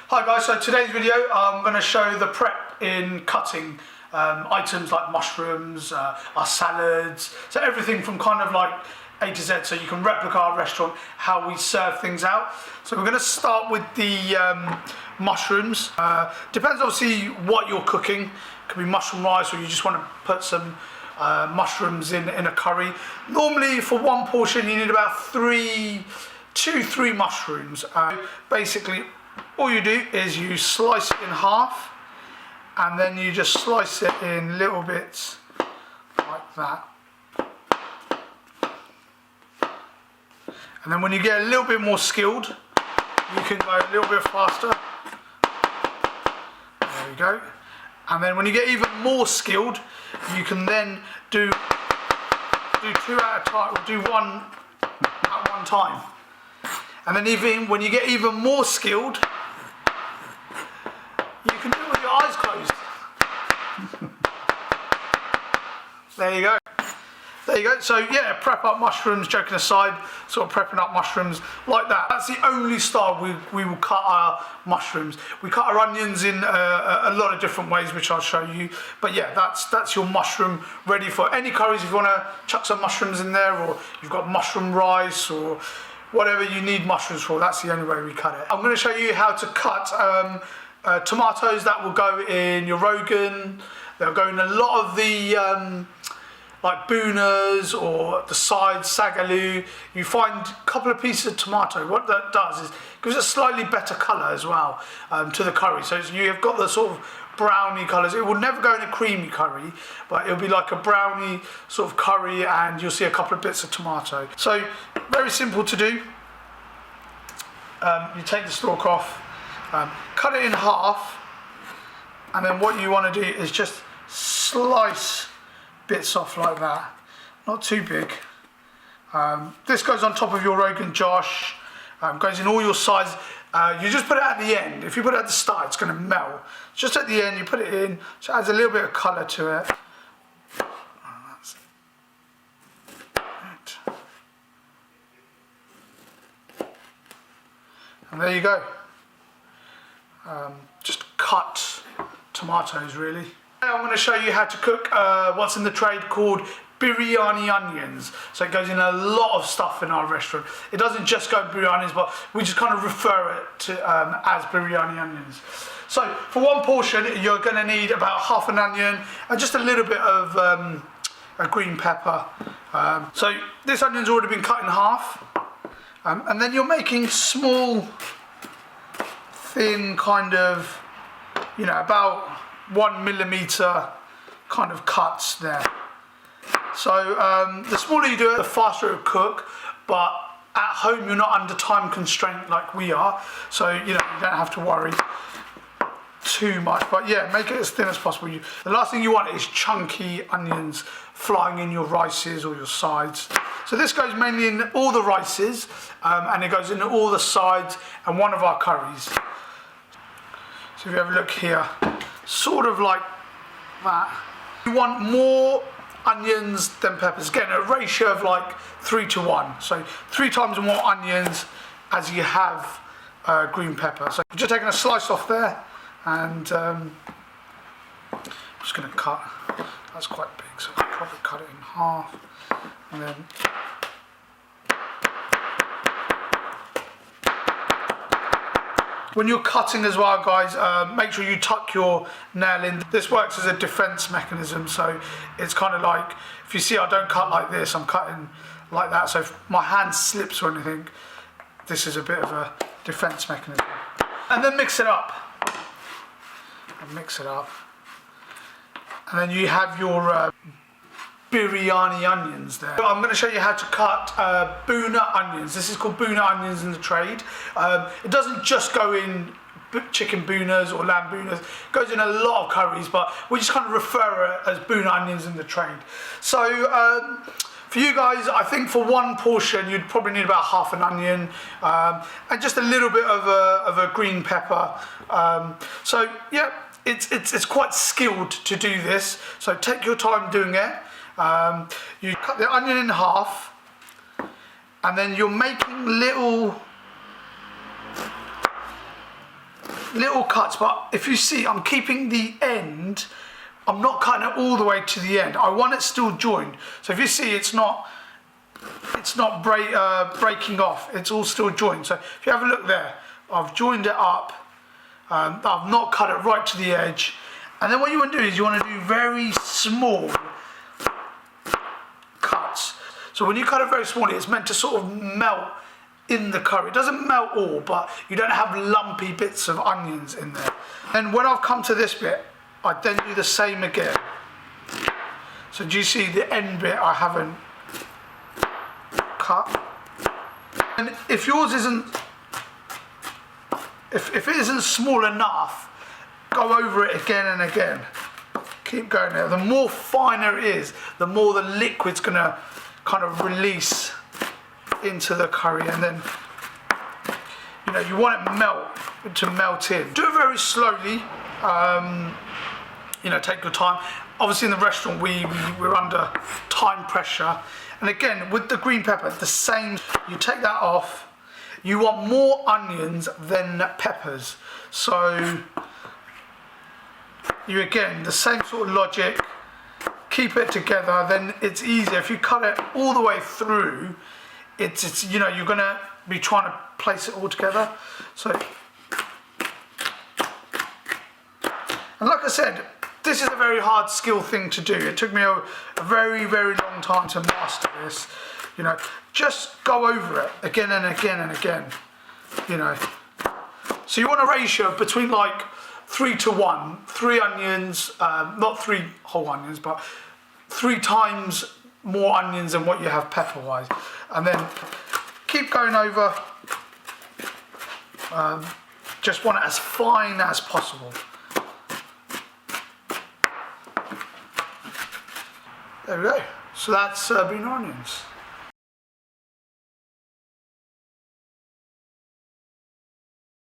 Hi guys, so today's video I'm going to show the prep in cutting items like mushrooms, our salads, so everything from kind of like A to Z, so you can replicate our restaurant, how we serve things out. So we're going to start with the mushrooms. Depends obviously what you're cooking. It could be mushroom rice, or you just want to put some mushrooms in a curry. Normally for one portion you need about 3 mushrooms. Basically all you do is you slice it in half, and then you just slice it in little bits like that. And then when you get a little bit more skilled, you can go a little bit faster. There we go. And then when you get even more skilled, you can then do 2 at a time, or do 1 at one time. And then even when you get even more skilled, you can do it with your eyes closed. There you go. There you go. So yeah, prep up mushrooms, joking aside, sort of prepping up mushrooms like that. That's the only style we will cut our mushrooms. We cut our onions in a lot of different ways, which I'll show you. But yeah, that's your mushroom ready for any curries. If you want to chuck some mushrooms in there, or you've got mushroom rice, or whatever you need mushrooms for, that's the only way we cut it. I'm going to show you how to cut tomatoes. That will go in your rogan. They'll go in a lot of the like boonas, or the sides, sagaloo. You find a couple of pieces of tomato. What that does is gives a slightly better colour as well to the curry. So you have got the sort of browny colours. It will never go in a creamy curry, but it'll be like a browny sort of curry, and you'll see a couple of bits of tomato. So very simple to do. You take the stalk off, cut it in half, and then what you want to do is just slice bits off like that, not too big. This goes on top of your rogan josh, goes in all your sides. You just put it at the end. If you put it at the start, it's going to melt. Just at the end, you put it in, so it adds a little bit of colour to it. That's it. And there you go. Just cut tomatoes, really. I'm going to show you how to cook what's in the trade called Biryani Onions. So it goes in a lot of stuff in our restaurant. It doesn't just go biryanis, but we just kind of refer it to as Biryani Onions. So for one portion, you're going to need about half an onion and just a little bit of a green pepper. So this onion's already been cut in half. And then you're making small, thin kind of, about 1 millimeter kind of cuts there. So the smaller you do it, the faster it'll cook, but at home you're not under time constraint like we are, so you don't have to worry too much. But yeah, make it as thin as possible. The last thing you want is chunky onions flying in your rices or your sides. So this goes mainly in all the rices, and it goes in all the sides and one of our curries. So if you have a look here, sort of like that. You want more onions than peppers. Again, a ratio of like 3 to 1. So 3 times more onions as you have green pepper. So I'm just taking a slice off there, and I'm just going to cut. That's quite big, so I'll probably cut it in half, and then when you're cutting as well, guys, make sure you tuck your nail in. This works as a defense mechanism, so it's kind of like, if you see I don't cut like this, I'm cutting like that, so if my hand slips or anything, this is a bit of a defense mechanism. And then mix it up. And then you have your Biryani onions there. I'm going to show you how to cut boona onions. This is called boona onions in the trade. It doesn't just go in chicken boonas or lamb boonas. It goes in a lot of curries, but we just kind of refer it as boona onions in the trade. So for you guys, I think for one portion you'd probably need about half an onion, and just a little bit of a green pepper. So yeah, it's quite skilled to do this. So take your time doing it. You cut the onion in half, and then you're making little little cuts, but if you see, I'm keeping the end, I'm not cutting it all the way to the end. I want it still joined. So if you see, it's not breaking off, it's all still joined. So if you have a look there, I've joined it up, I've not cut it right to the edge. And then what you want to do is you want to do very small cuts. So when you cut it very small, it's meant to sort of melt in the curry. It doesn't melt all, but you don't have lumpy bits of onions in there. And when I've come to this bit, I then do the same again. So do you see the end bit I haven't cut? And if yours isn't, if it isn't small enough, go over it again and again. Keep going there. The more finer it is, the more the liquid's gonna kind of release into the curry, and then you want it to melt in. Do it very slowly. Take your time. Obviously in the restaurant we're under time pressure, and again with the green pepper, the same. You take that off. You want more onions than peppers, so again the same sort of logic. Keep it together, then it's easier. If you cut it all the way through, it's you're gonna be trying to place it all together. So, and like I said, this is a very hard skill thing to do. It took me a very, very long time to master this. Just go over it again and again and again. So you want a ratio of between like 3 to 1, 3 onions, not 3 whole onions, but 3 times more onions than what you have pepper wise. And then keep going over. Just want it as fine as possible. There we go. So that's biryani onions.